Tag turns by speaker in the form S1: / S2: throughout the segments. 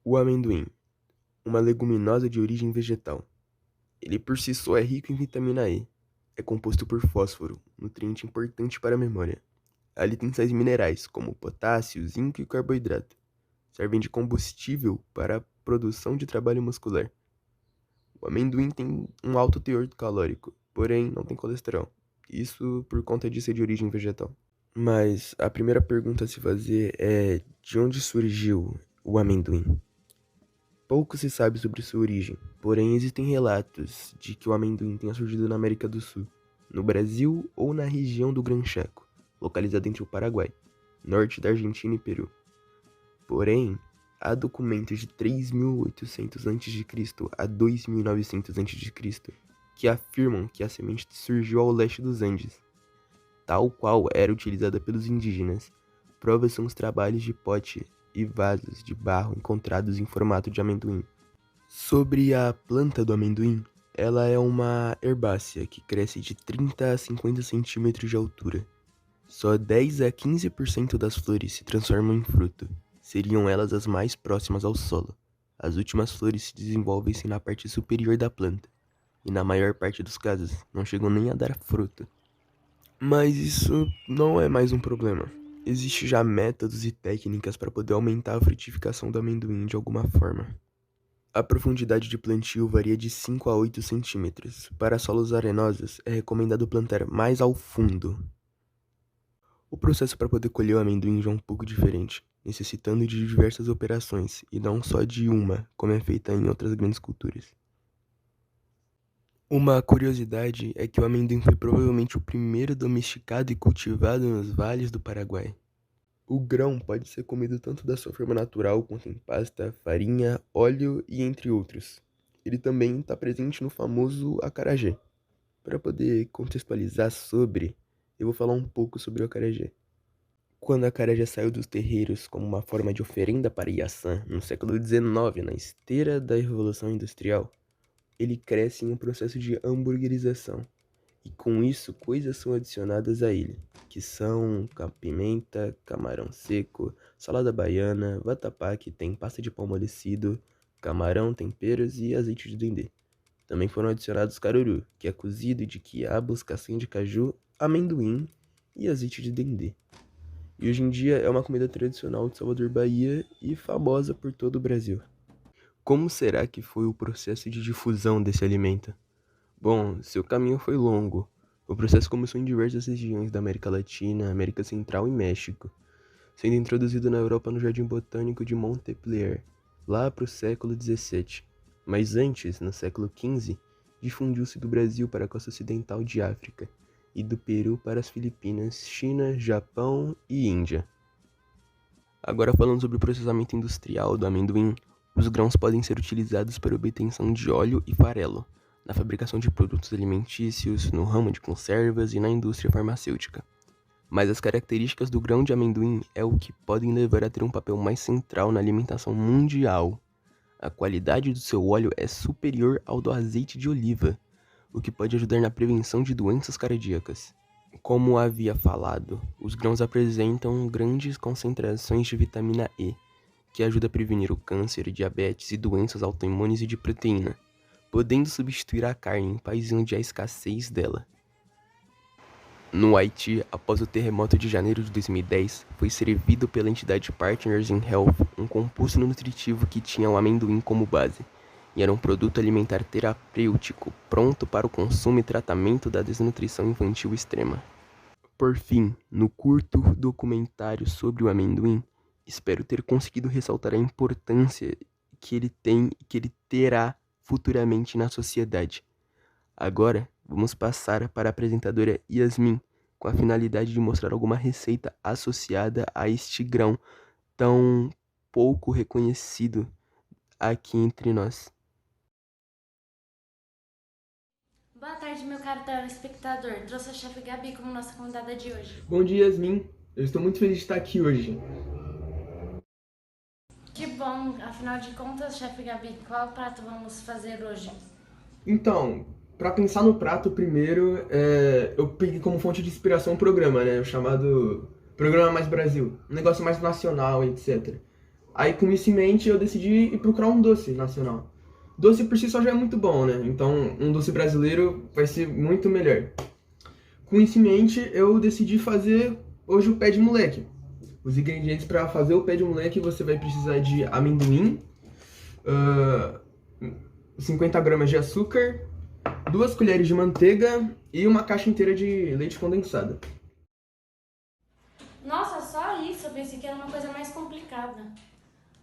S1: O amendoim, uma leguminosa de origem vegetal. Ele por si só é rico em vitamina E. É composto por fósforo, nutriente importante para a memória. Ali tem sais minerais, como potássio, zinco e carboidrato. Servem de combustível para a produção de trabalho muscular. O amendoim tem um alto teor calórico, porém não tem colesterol. Isso por conta de ser de origem vegetal. Mas a primeira pergunta a se fazer é: de onde surgiu o amendoim? Pouco se sabe sobre sua origem, porém existem relatos de que o amendoim tenha surgido na América do Sul, no Brasil ou na região do Gran Chaco, localizada entre o Paraguai, norte da Argentina e Peru. Porém, há documentos de 3.800 a.C. a 2.900 a.C. que afirmam que a semente surgiu ao leste dos Andes, tal qual era utilizada pelos indígenas. Provas são os trabalhos de pote e vasos de barro encontrados em formato de amendoim. Sobre a planta do amendoim, ela é uma herbácea que cresce de 30 a 50 centímetros de altura. Só 10 a 15% das flores se transformam em fruto. Seriam elas as mais próximas ao solo. As últimas flores se desenvolvem-se na parte superior da planta, e na maior parte dos casos não chegam nem a dar fruto. Mas isso não é mais um problema. Existem já métodos e técnicas para poder aumentar a frutificação do amendoim de alguma forma. A profundidade de plantio varia de 5 a 8 centímetros. Para solos arenosos, é recomendado plantar mais ao fundo. O processo para poder colher o amendoim já é um pouco diferente, necessitando de diversas operações, e não só de uma, como é feita em outras grandes culturas. Uma curiosidade é que o amendoim foi provavelmente o primeiro domesticado e cultivado nos vales do Paraguai. O grão pode ser comido tanto da sua forma natural, quanto em pasta, farinha, óleo e entre outros. Ele também está presente no famoso acarajé. Para poder contextualizar sobre, eu vou falar um pouco sobre o acarajé. Quando a acarajé saiu dos terreiros como uma forma de oferenda para Iaçã, no século XIX, na esteira da Revolução Industrial, ele cresce em um processo de hamburguerização. E com isso, coisas são adicionadas a ele, que são pimenta, camarão seco, salada baiana, vatapá, que tem pasta de pão amolecido, camarão, temperos e azeite de dendê. Também foram adicionados caruru, que é cozido de quiabos, castanha de caju, amendoim e azeite de dendê. E hoje em dia é uma comida tradicional de Salvador, Bahia e famosa por todo o Brasil. Como será que foi o processo de difusão desse alimento? Bom, seu caminho foi longo. O processo começou em diversas regiões da América Latina, América Central e México, sendo introduzido na Europa no Jardim Botânico de Montpellier, lá para o século XVII. Mas antes, no século XV, difundiu-se do Brasil para a costa ocidental de África, e do Peru para as Filipinas, China, Japão e Índia. Agora falando sobre o processamento industrial do amendoim, os grãos podem ser utilizados para obtenção de óleo e farelo, na fabricação de produtos alimentícios, no ramo de conservas e na indústria farmacêutica. Mas as características do grão de amendoim é o que podem levar a ter um papel mais central na alimentação mundial. A qualidade do seu óleo é superior ao do azeite de oliva, o que pode ajudar na prevenção de doenças cardíacas. Como havia falado, os grãos apresentam grandes concentrações de vitamina E, que ajuda a prevenir o câncer, diabetes e doenças autoimunes e de proteína, podendo substituir a carne em países onde há escassez dela. No Haiti, após o terremoto de janeiro de 2010, foi servido pela entidade Partners in Health um composto nutritivo que tinha o amendoim como base, e era um produto alimentar terapêutico pronto para o consumo e tratamento da desnutrição infantil extrema. Por fim, no curto documentário sobre o amendoim, espero ter conseguido ressaltar a importância que ele tem e que ele terá futuramente na sociedade. Agora, vamos passar para a apresentadora Yasmin, com a finalidade de mostrar alguma receita associada a este grão tão pouco reconhecido aqui entre nós.
S2: Boa tarde, meu caro telespectador. Trouxe a chefe Gabi como nossa convidada de hoje.
S1: Bom dia, Yasmin. Eu estou muito feliz de estar aqui hoje.
S2: Que bom, afinal de contas, chefe Gabi, qual prato vamos fazer hoje?
S1: Então, para pensar no prato primeiro, eu peguei como fonte de inspiração um programa, né? O chamado Programa Mais Brasil. Um negócio mais nacional, etc. Aí com isso em mente eu decidi ir procurar um doce nacional. Doce por si só já é muito bom, né? Então um doce brasileiro vai ser muito melhor. Com isso em mente eu decidi fazer hoje o pé de moleque. Os ingredientes para fazer o pé de moleque você vai precisar de amendoim, 50 gramas de açúcar, 2 colheres de manteiga e uma caixa inteira de leite condensado.
S2: Nossa, só isso? Eu pensei que era uma coisa mais complicada.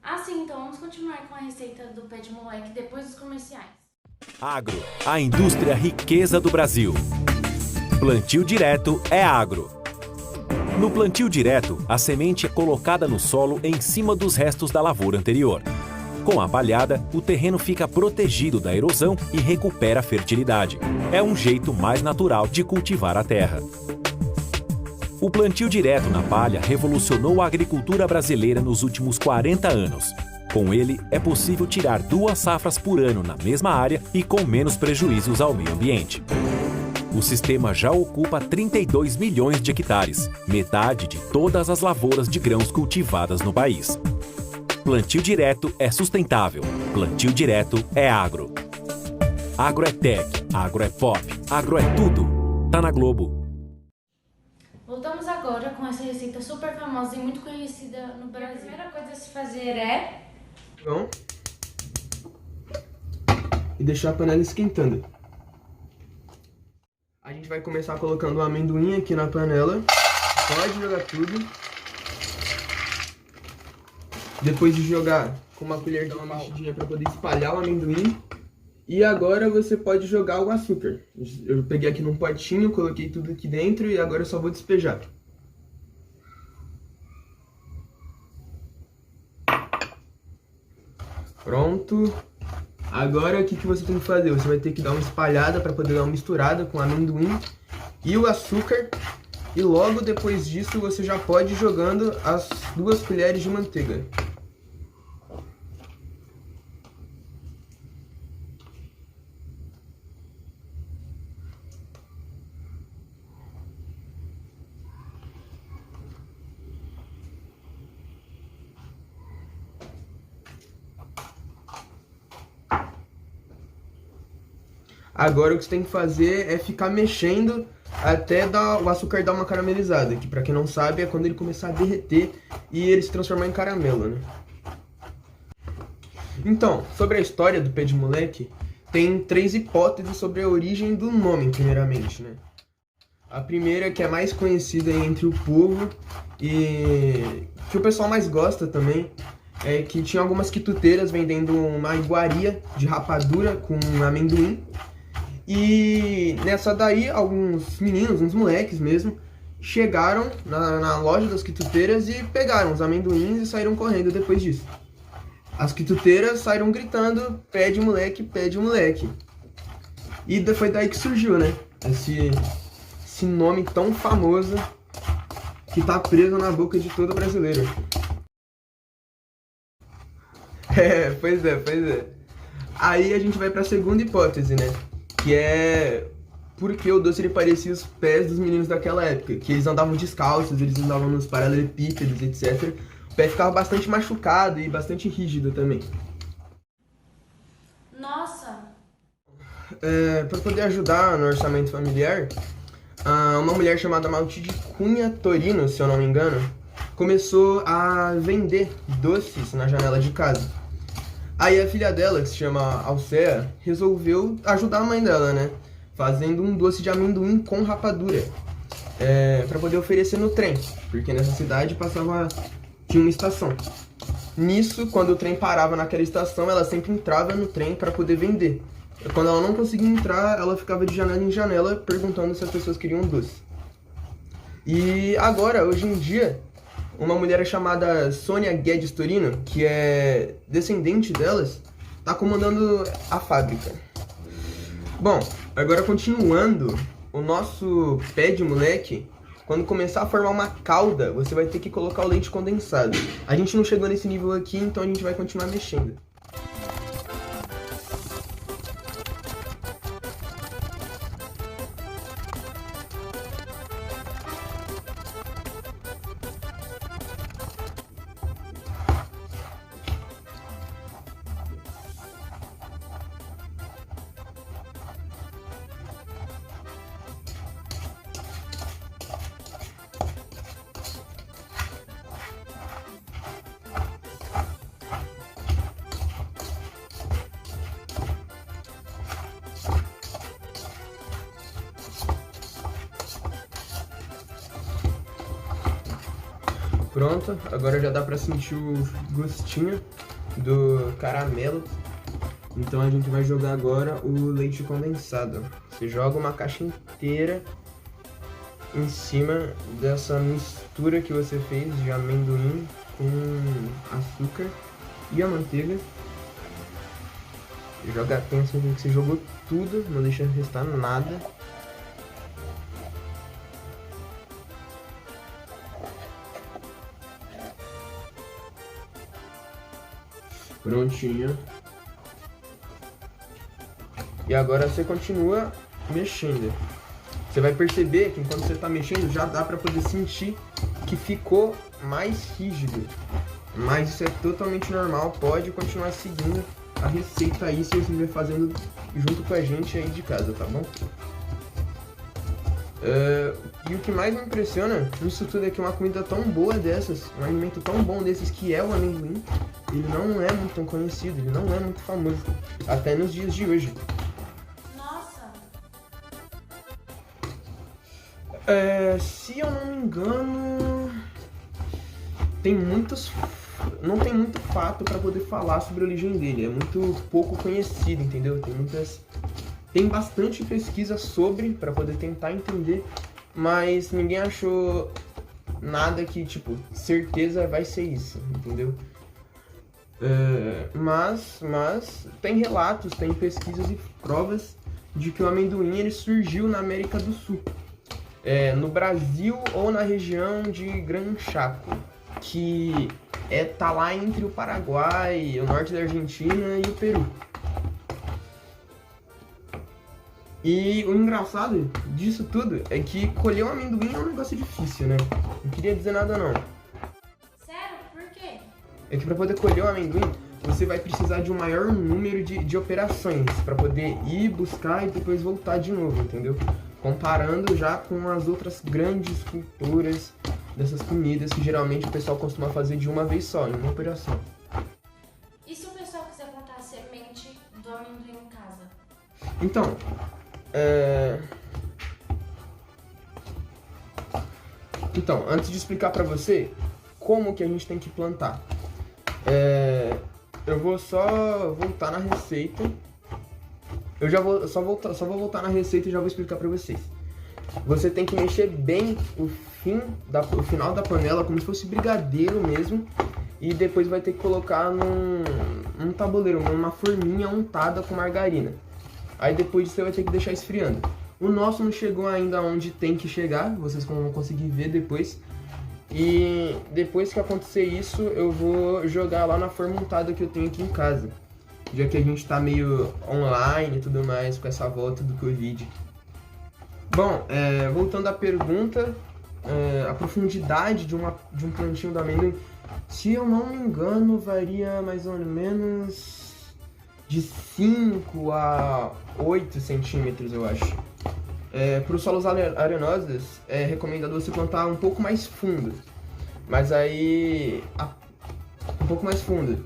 S2: Ah, sim, então vamos continuar com a receita do pé de moleque depois dos comerciais.
S3: Agro, a indústria riqueza do Brasil. Plantio direto é agro. No plantio direto, a semente é colocada no solo em cima dos restos da lavoura anterior. Com a palhada, o terreno fica protegido da erosão e recupera a fertilidade. É um jeito mais natural de cultivar a terra. O plantio direto na palha revolucionou a agricultura brasileira nos últimos 40 anos. Com ele, é possível tirar 2 safras por ano na mesma área e com menos prejuízos ao meio ambiente. O sistema já ocupa 32 milhões de hectares, metade de todas as lavouras de grãos cultivadas no país. Plantio direto é sustentável. Plantio direto é agro. Agro é tech, agro é pop, agro é tudo. Tá na Globo.
S2: Voltamos agora com essa receita super famosa e muito conhecida no Brasil. A primeira coisa a se fazer é...
S1: Bom, e deixar a panela esquentando. A gente vai começar colocando o amendoim aqui na panela. Pode jogar tudo. Depois de jogar com uma colher, dá uma mexidinha para poder espalhar o amendoim. E agora você pode jogar o açúcar. Eu peguei aqui num potinho, coloquei tudo aqui dentro e agora eu só vou despejar. Pronto. Agora o que você tem que fazer? Você vai ter que dar uma espalhada para poder dar uma misturada com o amendoim e o açúcar. E logo depois disso você já pode ir jogando as 2 colheres de manteiga. Agora o que você tem que fazer é ficar mexendo até o açúcar dar uma caramelizada, que pra quem não sabe é quando ele começar a derreter e ele se transformar em caramelo, né? Então, sobre a história do pé de moleque, tem 3 hipóteses sobre a origem do nome, primeiramente, né? A primeira, que é mais conhecida entre o povo e que o pessoal mais gosta também, é que tinha algumas quituteiras vendendo uma iguaria de rapadura com amendoim. E nessa daí, alguns meninos, uns moleques mesmo, chegaram na loja das quituteiras e pegaram os amendoins e saíram correndo depois disso. As quituteiras saíram gritando, pé de moleque, pé de moleque. E foi daí que surgiu, né? Esse nome tão famoso que tá preso na boca de todo brasileiro. Pois é. Aí a gente vai pra segunda hipótese, né? Que é porque o doce ele parecia os pés dos meninos daquela época, que eles andavam descalços, eles andavam nos paralelepípedos, etc. O pé ficava bastante machucado e bastante rígido também.
S2: Nossa!
S1: Para poder ajudar no orçamento familiar, uma mulher chamada Matilde Cunha Torino, se eu não me engano, começou a vender doces na janela de casa. Aí a filha dela, que se chama Alcea, resolveu ajudar a mãe dela, né? Fazendo um doce de amendoim com rapadura. Para poder oferecer no trem, porque nessa cidade tinha uma estação. Nisso, quando o trem parava naquela estação, ela sempre entrava no trem para poder vender. Quando ela não conseguia entrar, ela ficava de janela em janela perguntando se as pessoas queriam um doce. E agora, hoje em dia, uma mulher chamada Sônia Guedes Torino, que é descendente delas, está comandando a fábrica. Bom, agora continuando, o nosso pé de moleque, quando começar a formar uma calda, você vai ter que colocar o leite condensado. A gente não chegou nesse nível aqui, então a gente vai continuar mexendo. pronto, agora já dá pra sentir o gostinho do caramelo. Então a gente vai jogar agora o leite condensado. Você joga uma caixa inteira em cima dessa mistura que você fez de amendoim com açúcar e a manteiga. Joga atenção que você jogou tudo, não deixa restar nada. Prontinho. E agora você continua mexendo. Você vai perceber que enquanto você está mexendo já dá para poder sentir que ficou mais rígido. Mas isso é totalmente normal, pode continuar seguindo a receita aí se você estiver fazendo junto com a gente aí de casa, tá bom? E o que mais me impressiona nisso tudo é que uma comida tão boa dessas, um alimento tão bom desses que é o amendoim, ele não é muito tão conhecido, ele não é muito famoso, até nos dias de hoje.
S2: Nossa!
S1: Se eu não me engano, não tem muito fato para poder falar sobre a origem dele, é muito pouco conhecido, entendeu? Tem bastante pesquisa sobre, para poder tentar entender, mas ninguém achou nada que, tipo, certeza vai ser isso, entendeu? Mas tem relatos, tem pesquisas e provas de que o amendoim ele surgiu na América do Sul, no Brasil ou na região de Gran Chaco, que tá lá entre o Paraguai, o norte da Argentina e o Peru. E o engraçado disso tudo é que colher um amendoim é um negócio difícil, né? Não queria dizer nada não.
S2: Sério? Por quê?
S1: É que para poder colher o amendoim, você vai precisar de um maior número de operações para poder ir buscar e depois voltar de novo, entendeu? Comparando já com as outras grandes culturas dessas comidas que geralmente o pessoal costuma fazer de uma vez só, em uma operação.
S2: E se o pessoal quiser plantar a semente do amendoim em casa?
S1: Então, antes de explicar pra você como que a gente tem que plantar, eu vou só voltar na receita. Só vou voltar na receita e já vou explicar pra vocês. Você tem que mexer bem o final da panela, como se fosse brigadeiro mesmo. E depois vai ter que colocar num tabuleiro, numa forminha untada com margarina. Aí depois você vai ter que deixar esfriando. O nosso não chegou ainda onde tem que chegar, vocês vão conseguir ver depois. E depois que acontecer isso, eu vou jogar lá na forma untada que eu tenho aqui em casa. Já que a gente tá meio online e tudo mais com essa volta do Covid. Bom, voltando à pergunta, a profundidade de um plantinho do amendoim, se eu não me engano, varia mais ou menos de 5 a 8 centímetros, eu acho. Para os solos arenosos, é recomendado você plantar um pouco mais fundo. Mas aí, um pouco mais fundo.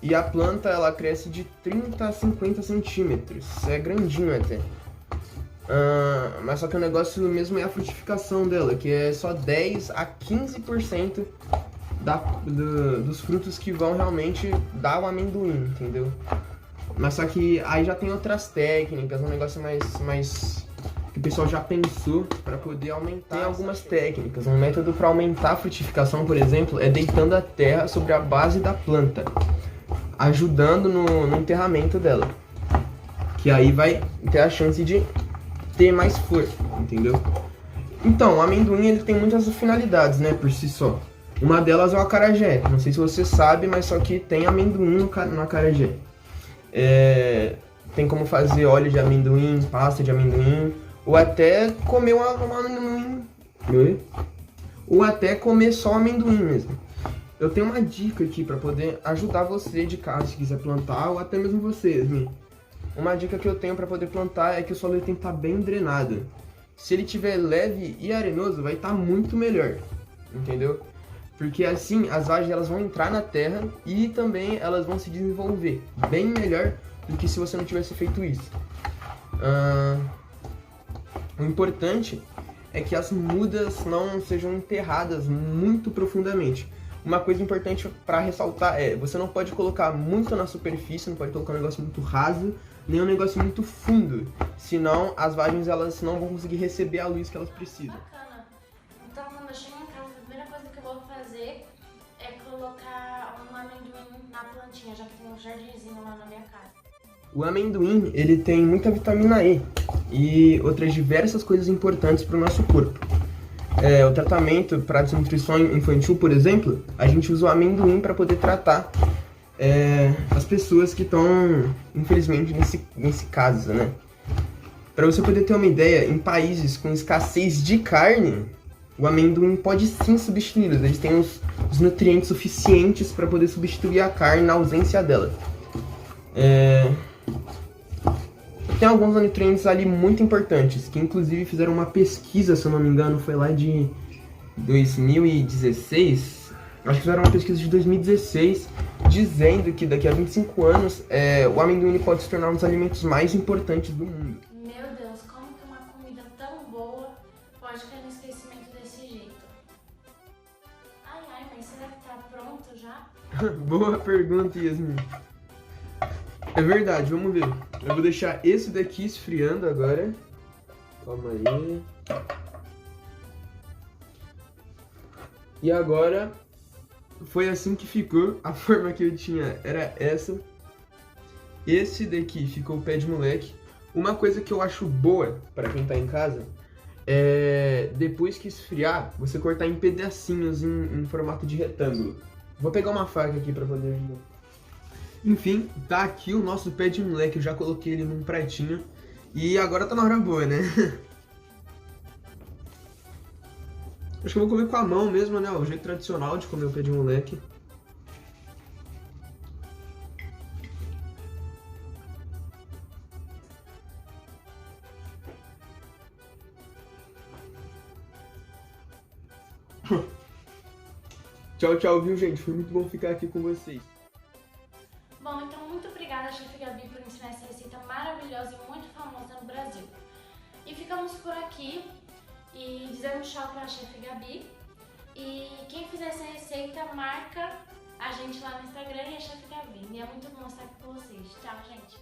S1: E a planta, ela cresce de 30 a 50 centímetros. É grandinho até. Mas só que o negócio mesmo é a frutificação dela, que é só 10 a 15% dos frutos que vão realmente dar o amendoim, entendeu? Mas só que aí já tem outras técnicas, um negócio mais que o pessoal já pensou para poder aumentar. Tem algumas técnicas. Um método para aumentar a frutificação, por exemplo, é deitando a terra sobre a base da planta, ajudando no enterramento dela, que aí vai ter a chance de ter mais flor, entendeu? Então, o amendoim ele tem muitas finalidades, né, por si só. Uma delas é o acarajé. Não sei se você sabe, mas só que tem amendoim no acarajé. Tem como fazer óleo de amendoim, pasta de amendoim, ou até comer um amendoim, ou até comer só amendoim mesmo. Eu tenho uma dica aqui para poder ajudar você de casa, se quiser plantar, ou até mesmo vocês, né? Uma dica que eu tenho para poder plantar é que o solo tem que estar bem drenado. Se ele tiver leve e arenoso, vai estar muito melhor, entendeu? Porque assim as vagens elas vão entrar na terra e também elas vão se desenvolver bem melhor do que se você não tivesse feito isso. O importante é que as mudas não sejam enterradas muito profundamente. Uma coisa importante para ressaltar é, você não pode colocar muito na superfície, não pode colocar um negócio muito raso, nem um negócio muito fundo, senão as vagens elas não vão conseguir receber a luz que elas precisam.
S2: Bacana. Então, quando eu chegar em casa, a primeira coisa que eu vou fazer é colocar um amendoim na plantinha, já que tem um jardinzinho lá na minha casa.
S1: O amendoim, ele tem muita vitamina E e outras diversas coisas importantes para o nosso corpo. O tratamento para desnutrição infantil, por exemplo, a gente usa o amendoim para poder tratar as pessoas que estão, infelizmente, nesse caso, né? Para você poder ter uma ideia, em países com escassez de carne, o amendoim pode sim substituí-los. Eles têm os nutrientes suficientes para poder substituir a carne na ausência dela. Tem alguns nutrientes ali muito importantes, que inclusive fizeram uma pesquisa, se eu não me engano, foi lá de 2016. Acho que fizeram uma pesquisa de 2016, dizendo que daqui a 25 anos o amendoim pode se tornar um dos alimentos mais importantes do mundo.
S2: Meu Deus, como que uma comida tão boa pode cair no esquecimento desse jeito? Ai, mas será que tá pronto já?
S1: Boa pergunta, Yasmin. É verdade, vamos ver. Eu vou deixar esse daqui esfriando agora. Calma aí. E agora, foi assim que ficou. A forma que eu tinha era essa. Esse daqui ficou o pé de moleque. Uma coisa que eu acho boa para quem tá em casa é, depois que esfriar, você cortar em pedacinhos em formato de retângulo. Vou pegar uma faca aqui para poder ajudar. Enfim, tá aqui o nosso pé de moleque, eu já coloquei ele num pratinho e agora tá na hora boa, né? Acho que eu vou comer com a mão mesmo, né? O jeito tradicional de comer o pé de moleque. Tchau, tchau, viu, gente? Foi muito bom ficar aqui com vocês.
S2: Bom, então muito obrigada, Chefe Gabi, por ensinar essa receita maravilhosa e muito famosa no Brasil. E ficamos por aqui e dizemos tchau pra Chefe Gabi. E quem fizer essa receita, marca a gente lá no Instagram e a Chefe Gabi. E é muito bom estar aqui com vocês. Tchau, gente!